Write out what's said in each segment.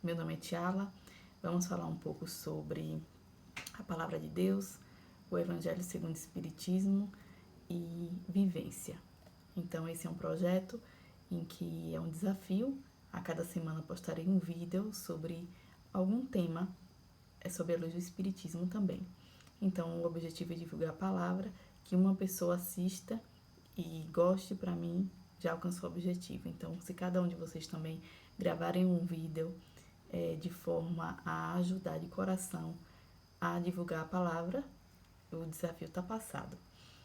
Meu nome é Tiala. Vamos falar um pouco sobre a Palavra de Deus, o Evangelho segundo o Espiritismo e vivência. Então, esse é um projeto em que é um desafio. A cada semana postarei um vídeo sobre algum tema, sobre a luz do Espiritismo também. Então, o objetivo é divulgar a palavra, que uma pessoa assista e goste. Para mim, já alcançou o objetivo. Então, se cada um de vocês também gravarem um vídeo de forma a ajudar de coração a divulgar a palavra, o desafio está passado.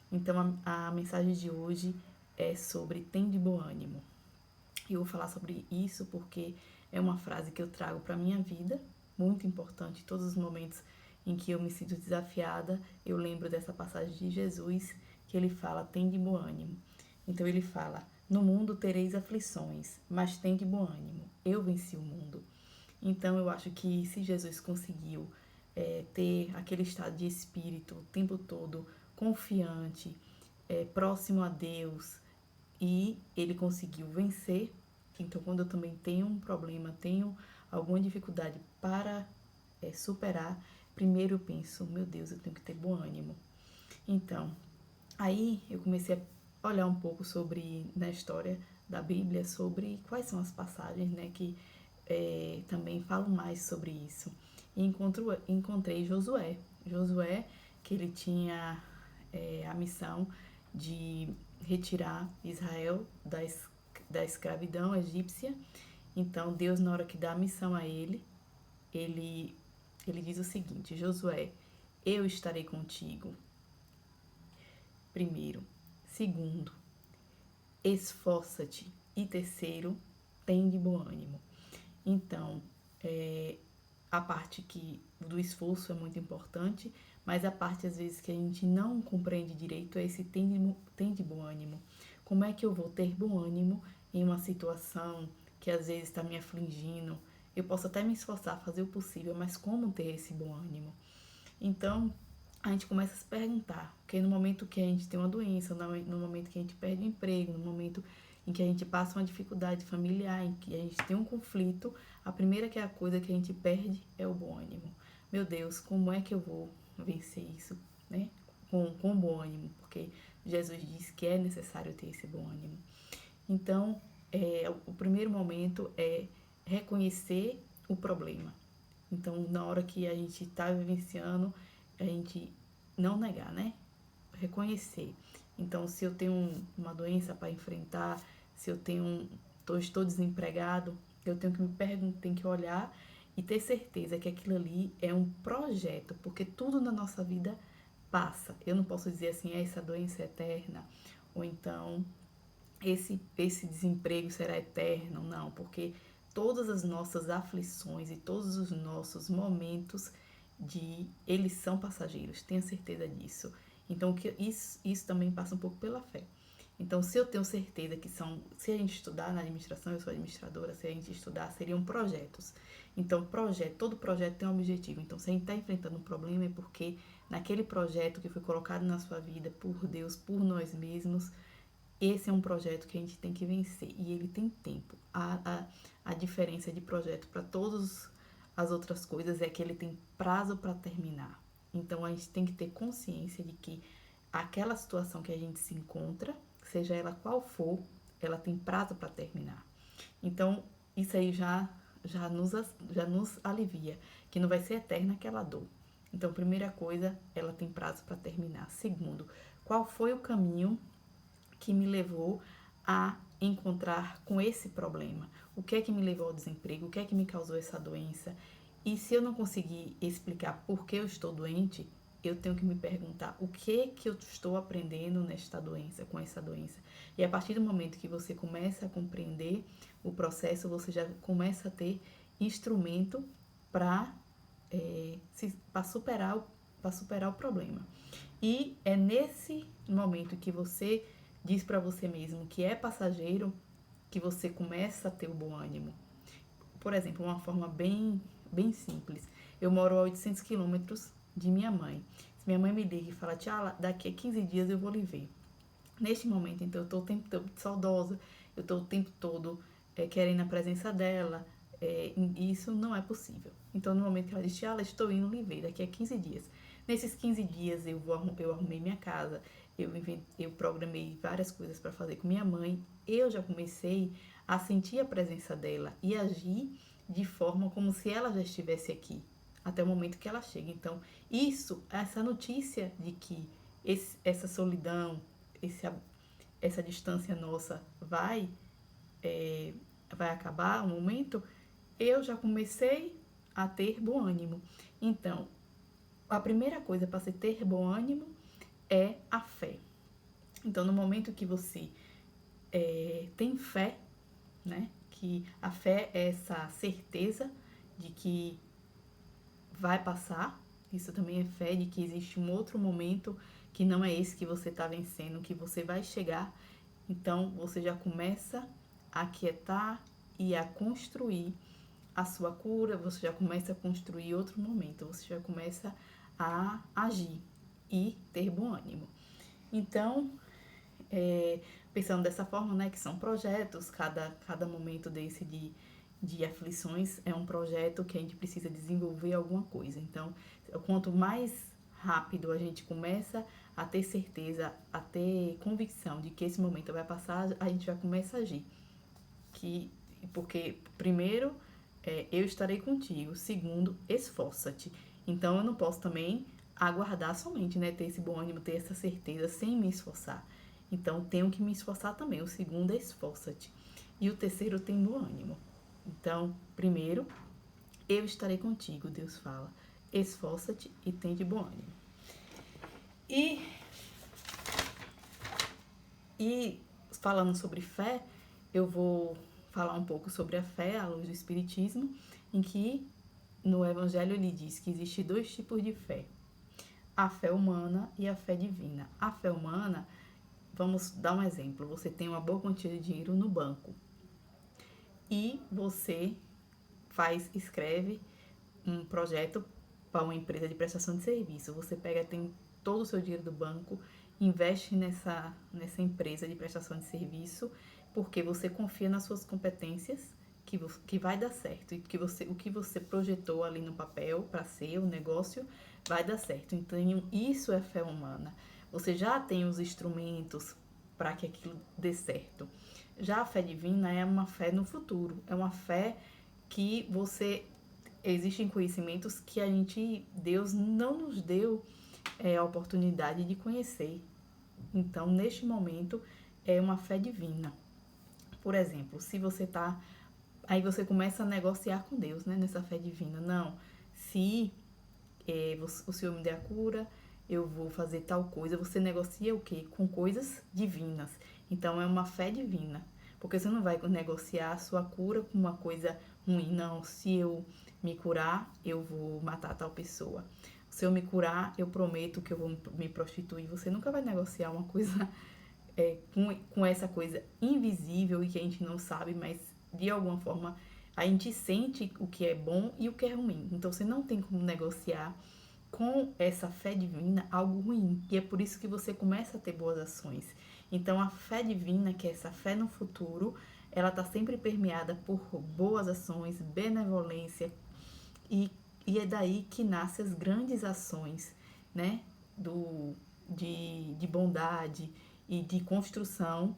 Então, a mensagem de hoje é sobre tem de bom ânimo. E eu vou falar sobre isso porque é uma frase que eu trago para minha vida, muito importante. Em todos os momentos em que eu me sinto desafiada, eu lembro dessa passagem de Jesus, que ele fala, tem de bom ânimo. Então ele fala, no mundo tereis aflições, mas tem de bom ânimo, eu venci o mundo. Então eu acho que se Jesus conseguiu ter aquele estado de espírito o tempo todo confiante, próximo a Deus, e ele conseguiu vencer. Então, quando eu também tenho um problema, tenho alguma dificuldade para superar, primeiro eu penso, meu Deus, eu tenho que ter bom ânimo. Então, aí eu comecei a olhar um pouco sobre, na história da Bíblia, sobre quais são as passagens, né, que também falam mais sobre isso. E encontrei Josué. Josué, que ele tinha a missão de retirar Israel da escravidão egípcia. Então, Deus, na hora que dá a missão a ele diz o seguinte, Josué, eu estarei contigo. Primeiro. Segundo, esforça-te. E terceiro, tem de bom ânimo. Então, a parte do esforço é muito importante, mas a parte às vezes que a gente não compreende direito é esse tem de bom ânimo. Como é que eu vou ter bom ânimo em uma situação que às vezes está me afligindo? Eu posso até me esforçar, fazer o possível, mas como ter esse bom ânimo? Então, a gente começa a se perguntar, porque no momento que a gente tem uma doença, no momento que a gente perde o emprego, no momento em que a gente passa uma dificuldade familiar, em que a gente tem um conflito, a primeira coisa que a gente perde é o bom ânimo. Meu Deus, como é que eu vou vencer isso, né? Com bom ânimo, porque Jesus diz que é necessário ter esse bom ânimo. Então, o primeiro momento é reconhecer o problema. Então, na hora que a gente está vivenciando, a gente não negar, né? Reconhecer. Então, se eu tenho uma doença para enfrentar, se eu estou desempregado, eu tenho que me perguntar, tenho que olhar e ter certeza que aquilo ali é um projeto, porque tudo na nossa vida passa. Eu não posso dizer assim, essa doença é eterna, ou então esse desemprego será eterno, não, porque todas as nossas aflições e todos os nossos momentos eles são passageiros, tenha certeza disso. Então, isso também passa um pouco pela fé. Então, se eu tenho certeza que se a gente estudar na administração, eu sou administradora, se a gente estudar, seriam projetos. Então, todo projeto tem um objetivo. Então, se a gente está enfrentando um problema, é porque naquele projeto que foi colocado na sua vida por Deus, por nós mesmos, esse é um projeto que a gente tem que vencer e ele tem tempo. A diferença de projeto para todas as outras coisas é que ele tem prazo para terminar. Então a gente tem que ter consciência de que aquela situação que a gente se encontra, seja ela qual for, ela tem prazo para terminar. Então isso aí já nos alivia, que não vai ser eterna aquela dor. Então, primeira coisa, ela tem prazo para terminar. Segundo, qual foi o caminho que me levou a encontrar com esse problema? O que é que me levou ao desemprego? O que é que me causou essa doença? E se eu não conseguir explicar por que eu estou doente, eu tenho que me perguntar o que eu estou aprendendo nesta doença, com essa doença. E a partir do momento que você começa a compreender o processo, você já começa a ter instrumento para superar o problema. E é nesse momento que você diz para você mesmo que é passageiro, que você começa a ter o bom ânimo. Por exemplo, uma forma bem simples. Eu moro a 800 quilômetros de minha mãe. Se minha mãe me liga e fala, Tiala, daqui a 15 dias eu vou lhe ver. Neste momento, então, eu estou o tempo todo saudosa, eu estou o tempo todo querendo a presença dela, isso não é possível. Então, no momento que ela disse, estou indo lhe ver daqui a 15 dias. Nesses 15 dias, eu arrumei minha casa, eu programei várias coisas para fazer com minha mãe. Eu já comecei a sentir a presença dela e agir de forma como se ela já estivesse aqui, até o momento que ela chega. Então, essa notícia de que essa solidão, essa distância nossa vai acabar um momento, eu já comecei a ter bom ânimo. Então, a primeira coisa para se ter bom ânimo é a fé. Então, no momento que você tem fé, né? Que a fé é essa certeza de que vai passar. Isso também é fé de que existe um outro momento que não é esse que você está vencendo, que você vai chegar. Então, você já começa a aquietar e a construir a sua cura, você já começa a construir outro momento, você já começa a agir e ter bom ânimo. Então, pensando dessa forma, né, que são projetos, cada momento desse de aflições é um projeto que a gente precisa desenvolver alguma coisa. Então, quanto mais rápido a gente começa a ter certeza, a ter convicção de que esse momento vai passar, a gente já começa a agir. Porque, primeiro, eu estarei contigo. Segundo, esforça-te. Então, eu não posso também aguardar somente, né, ter esse bom ânimo, ter essa certeza sem me esforçar. Então, tenho que me esforçar também. O segundo é esforça-te. E o terceiro, tem bom ânimo. Então, primeiro, eu estarei contigo, Deus fala. Esforça-te e tem de bom ânimo. E falando sobre fé, eu vou falar um pouco sobre a fé à luz do Espiritismo, em que no Evangelho ele diz que existe 2 tipos de fé. A fé humana e a fé divina. A fé humana, vamos dar um exemplo. Você tem uma boa quantia de dinheiro no banco e você escreve um projeto para uma empresa de prestação de serviço. Você tem todo o seu dinheiro do banco, investe nessa empresa de prestação de serviço, porque você confia nas suas competências, que vai dar certo, e que o que você projetou ali no papel para ser o negócio vai dar certo. Então, isso é fé humana. Você já tem os instrumentos para que aquilo dê certo. Já a fé divina é uma fé no futuro, é uma fé que existem conhecimentos que Deus não nos deu a oportunidade de conhecer. Então, neste momento, é uma fé divina. Por exemplo, se você aí você começa a negociar com Deus, né? Nessa fé divina. Não, se o Senhor me der a cura, eu vou fazer tal coisa. Você negocia o quê? Com coisas divinas. Então, é uma fé divina. Porque você não vai negociar a sua cura com uma coisa ruim. Não, se eu me curar, eu vou matar tal pessoa. Se eu me curar, eu prometo que eu vou me prostituir. Você nunca vai negociar uma coisa com essa coisa invisível e que a gente não sabe, mas de alguma forma a gente sente o que é bom e o que é ruim. Então você não tem como negociar com essa fé divina algo ruim. E é por isso que você começa a ter boas ações. Então a fé divina, que é essa fé no futuro, ela está sempre permeada por boas ações, benevolência, e é daí que nascem as grandes ações, né? De bondade e de construção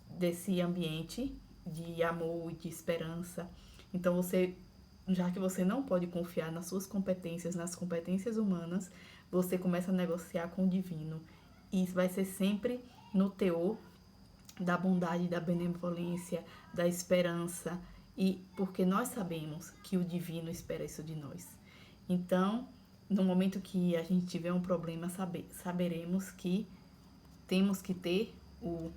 desse ambiente de amor e de esperança. Então, já que você não pode confiar nas suas competências, nas competências humanas, você começa a negociar com o divino. E isso vai ser sempre no teor da bondade, da benevolência, da esperança, e porque nós sabemos que o divino espera isso de nós. Então, no momento que a gente tiver um problema, saberemos que temos que ter o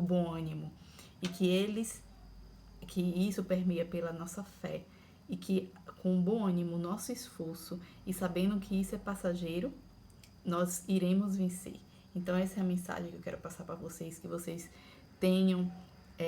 bom ânimo e que isso permeia pela nossa fé e que com bom ânimo, nosso esforço e sabendo que isso é passageiro, nós iremos vencer. Então essa é a mensagem que eu quero passar para vocês, que vocês tenham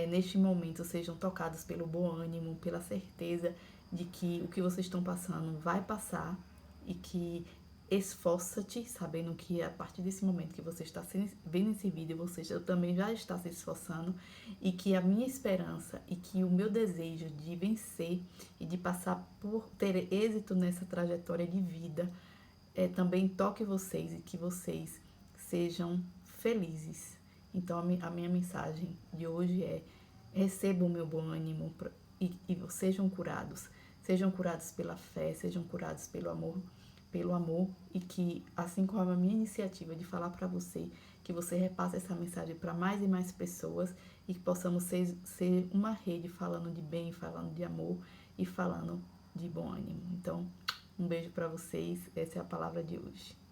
neste momento, sejam tocados pelo bom ânimo, pela certeza de que o que vocês estão passando vai passar e que esforça-te, sabendo que a partir desse momento que você está vendo esse vídeo, você também já está se esforçando, e que a minha esperança e que o meu desejo de vencer e de passar por ter êxito nessa trajetória de vida também toque vocês e que vocês sejam felizes. Então a minha mensagem de hoje é: recebam o meu bom ânimo e sejam curados. Sejam curados pela fé, sejam curados pelo amor, e que, assim como a minha iniciativa de falar para você, que você repasse essa mensagem para mais e mais pessoas e que possamos ser uma rede falando de bem, falando de amor e falando de bom ânimo. Então, um beijo para vocês, essa é a palavra de hoje.